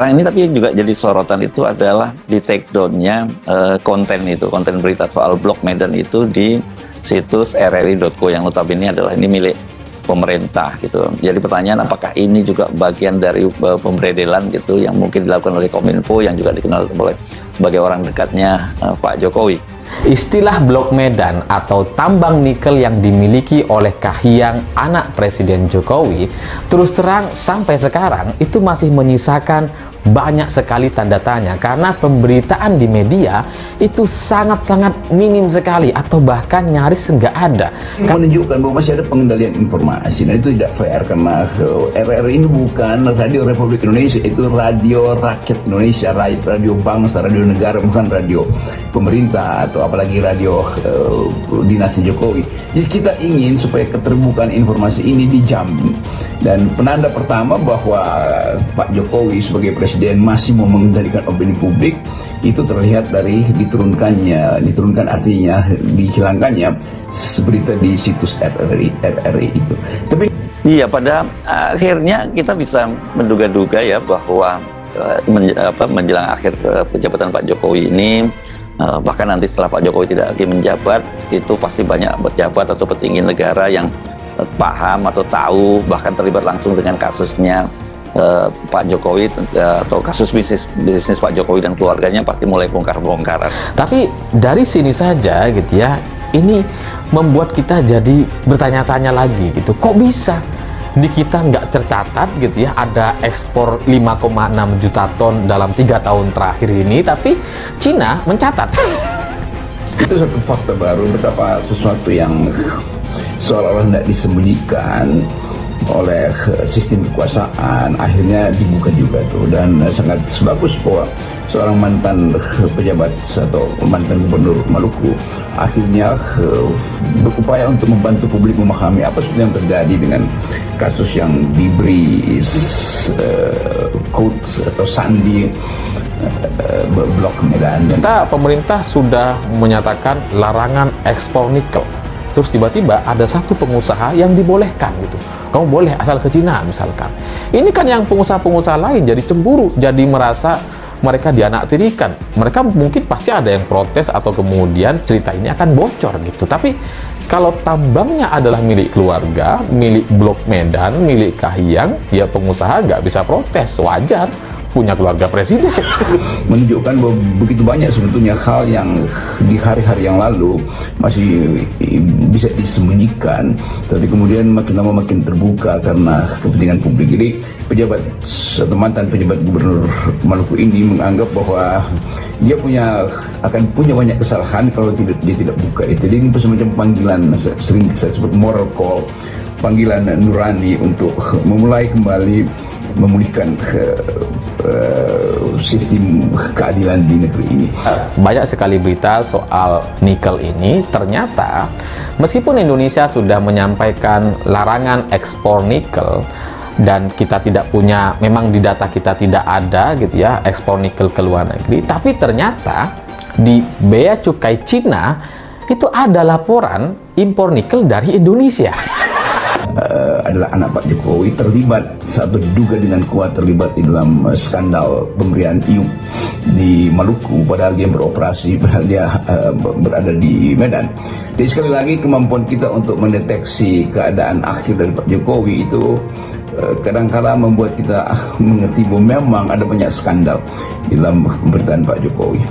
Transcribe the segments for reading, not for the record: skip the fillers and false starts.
Sekarang ini tapi juga jadi sorotan itu adalah di take down-nya konten berita soal Blok Medan itu di situs rri.co yang notabene adalah ini milik pemerintah gitu. Jadi pertanyaan apakah ini juga bagian dari pemberedelan gitu yang mungkin dilakukan oleh Kominfo yang juga dikenal sebagai orang dekatnya Pak Jokowi. Istilah Blok Medan atau tambang nikel yang dimiliki oleh Kahiyang, anak Presiden Jokowi, terus terang sampai sekarang itu masih menyisakan banyak sekali tanda tanya karena pemberitaan di media itu sangat-sangat minim sekali atau bahkan nyaris nggak ada. Menunjukkan bahwa masih ada pengendalian informasi, dan itu tidak fair karena RRI ini bukan Radio Republik Indonesia, itu radio rakyat Indonesia, radio bangsa, radio negara, bukan radio pemerintah atau apalagi radio dinasti Jokowi. Jadi kita ingin supaya keterbukaan informasi ini dijamin, dan penanda pertama bahwa Pak Jokowi sebagai presiden masih mau mengendalikan opini publik itu terlihat dari diturunkan artinya dihilangkannya berita di situs RRI itu. Tapi iya, pada akhirnya kita bisa menduga-duga ya bahwa menjelang akhir pejabatan Pak Jokowi ini, bahkan nanti setelah Pak Jokowi tidak lagi menjabat, itu pasti banyak pejabat atau petinggi negara yang paham atau tahu bahkan terlibat langsung dengan kasusnya Pak Jokowi atau kasus bisnis Pak Jokowi dan keluarganya pasti mulai bongkar-bongkaran. Tapi dari sini saja gitu ya, ini membuat kita jadi bertanya-tanya lagi gitu, kok bisa di kita nggak tercatat gitu ya ada ekspor 5,6 juta ton dalam 3 tahun terakhir ini, tapi Cina mencatat. itu satu fakta baru betapa sesuatu yang seolah-olah tidak disembunyikan oleh sistem kekuasaan akhirnya dibuka juga tuh, dan sangat bagus bahwa seorang mantan pejabat atau mantan gubernur Maluku akhirnya berupaya untuk membantu publik memahami apa sebenarnya yang terjadi dengan kasus yang diberi quote atau sandi Blok Medan. Pemerintah sudah menyatakan larangan ekspor nikel. Terus tiba-tiba ada satu pengusaha yang dibolehkan gitu. Kamu boleh asal ke Cina misalkan. Ini kan yang pengusaha-pengusaha lain jadi cemburu, jadi merasa mereka dianaktirikan. Mereka mungkin pasti ada yang protes atau kemudian cerita ini akan bocor gitu. Tapi kalau tambangnya adalah milik keluarga, milik Blok Medan, milik Kahiyang, ya pengusaha nggak bisa protes, wajar. Punya keluarga presiden. Menunjukkan bahwa begitu banyak sebetulnya hal yang di hari-hari yang lalu masih bisa disembunyikan, tapi kemudian makin lama makin terbuka karena kepentingan publik. Jadi pejabat atau mantan pejabat gubernur Maluku ini menganggap bahwa dia akan punya banyak kesalahan kalau dia tidak buka itu. Jadi ini semacam panggilan, sering saya sebut moral call, panggilan nurani untuk memulai kembali memulihkan sistem keadilan di negeri ini. Banyak sekali berita soal nikel ini. Ternyata meskipun Indonesia sudah menyampaikan larangan ekspor nikel dan kita tidak punya, memang di data kita tidak ada gitu ya ekspor nikel ke luar negeri, tapi ternyata di bea cukai Cina itu ada laporan impor nikel dari Indonesia. Adalah anak Pak Jokowi terlibat atau diduga dengan kuat terlibat di dalam skandal pemberian IUP di Maluku, padahal dia beroperasi, padahal dia berada di Medan. Jadi sekali lagi kemampuan kita untuk mendeteksi keadaan akhir dari Pak Jokowi itu kadang-kala membuat kita mengerti bahwa memang ada banyak skandal di dalam pemerintahan Pak Jokowi.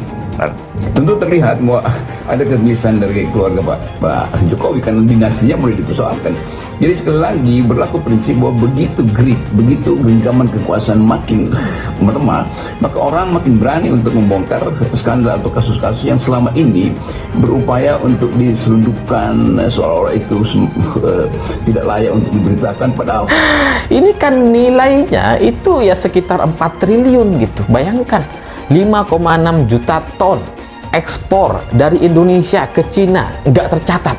Tentu terlihat bahwa ada kegelisahan dari keluarga Pak Jokowi karena dinastinya mulai dipersoalkan. Jadi sekali lagi berlaku prinsip bahwa begitu genggaman kekuasaan makin melemah, maka orang makin berani untuk membongkar skandal atau kasus-kasus yang selama ini berupaya untuk diselundupkan seolah-olah itu tidak layak untuk diberitakan, padahal ini kan nilainya itu ya sekitar 4 triliun gitu. Bayangkan 5,6 juta ton ekspor dari Indonesia ke Cina nggak tercatat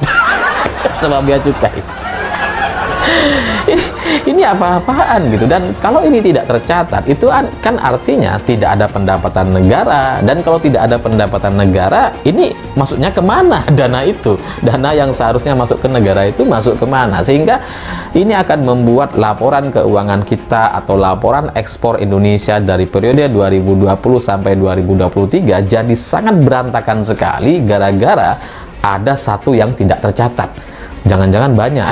sama bea cukai. Ini apa-apaan gitu. Dan kalau ini tidak tercatat, itu kan artinya tidak ada pendapatan negara. Dan kalau tidak ada pendapatan negara, ini maksudnya kemana dana itu? Dana yang seharusnya masuk ke negara itu masuk kemana? Sehingga ini akan membuat laporan keuangan kita atau laporan ekspor Indonesia dari periode 2020 sampai 2023 jadi sangat berantakan sekali gara-gara ada satu yang tidak tercatat. Jangan-jangan banyak.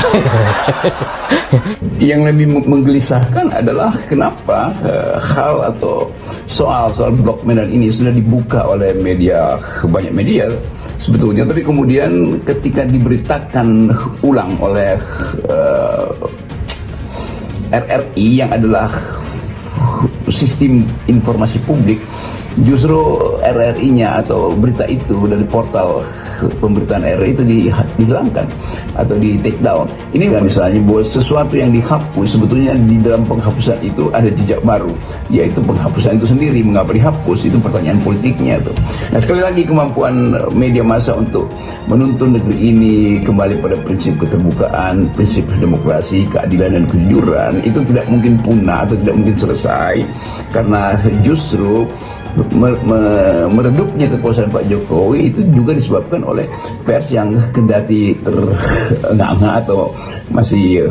Yang lebih menggelisahkan adalah kenapa hal atau soal Blok Medan ini sudah dibuka oleh media, banyak media sebetulnya, tapi kemudian ketika diberitakan ulang oleh RRI yang adalah sistem informasi publik, justru RRI-nya atau berita itu dari portal pemberitaan RRI itu dihilangkan atau di take down. Ini kan misalnya bahwa sesuatu yang dihapus sebetulnya di dalam penghapusan itu ada jejak baru, yaitu penghapusan itu sendiri. Mengapa dihapus? Itu pertanyaan politiknya tuh. Nah, sekali lagi kemampuan media massa untuk menuntun negeri ini kembali pada prinsip keterbukaan, prinsip demokrasi, keadilan dan kejujuran itu tidak mungkin punah atau tidak mungkin selesai, karena justru meredupnya kekuasaan Pak Jokowi itu juga disebabkan oleh pers yang kendati terengah-engah atau masih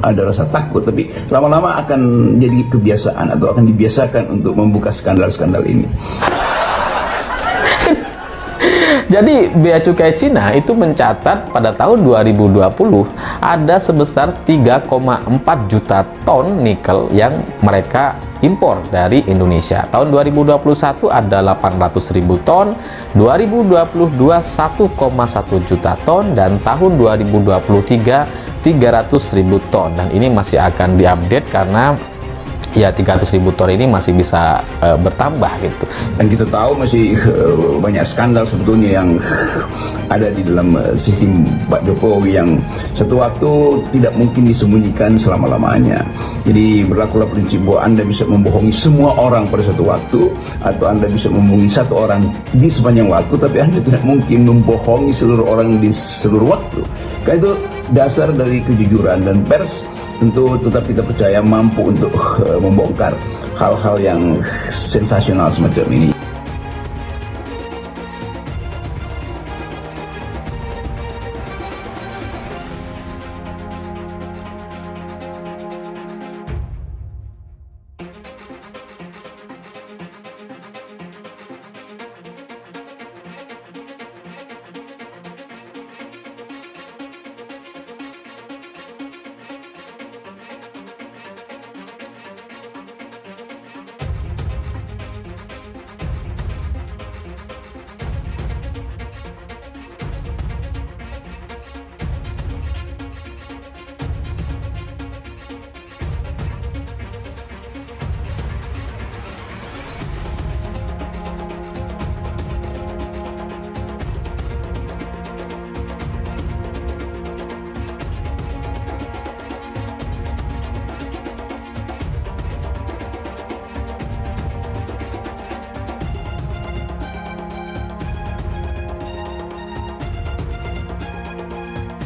ada rasa takut, tapi lama-lama akan jadi kebiasaan atau akan dibiasakan untuk membuka skandal-skandal ini. Jadi bea cukai Cina itu mencatat pada tahun 2020 ada sebesar 3,4 juta ton nikel yang mereka impor dari Indonesia. Tahun 2021 ada 800.000 ton, 2022 1,1 juta ton, dan tahun 2023 300.000 ton. Dan ini masih akan diupdate karena ya 300.000 ton ini masih bisa bertambah gitu. Dan kita tahu masih banyak skandal sebetulnya yang ada di dalam sistem Pak Jokowi yang satu waktu tidak mungkin disembunyikan selama-lamanya. Jadi berlakulah prinsip bahwa Anda bisa membohongi semua orang pada satu waktu, atau Anda bisa membohongi satu orang di sepanjang waktu, tapi Anda tidak mungkin membohongi seluruh orang di seluruh waktu. Karena itu dasar dari kejujuran, dan pers tentu tetap kita percaya mampu untuk membongkar hal-hal yang sensasional semacam ini.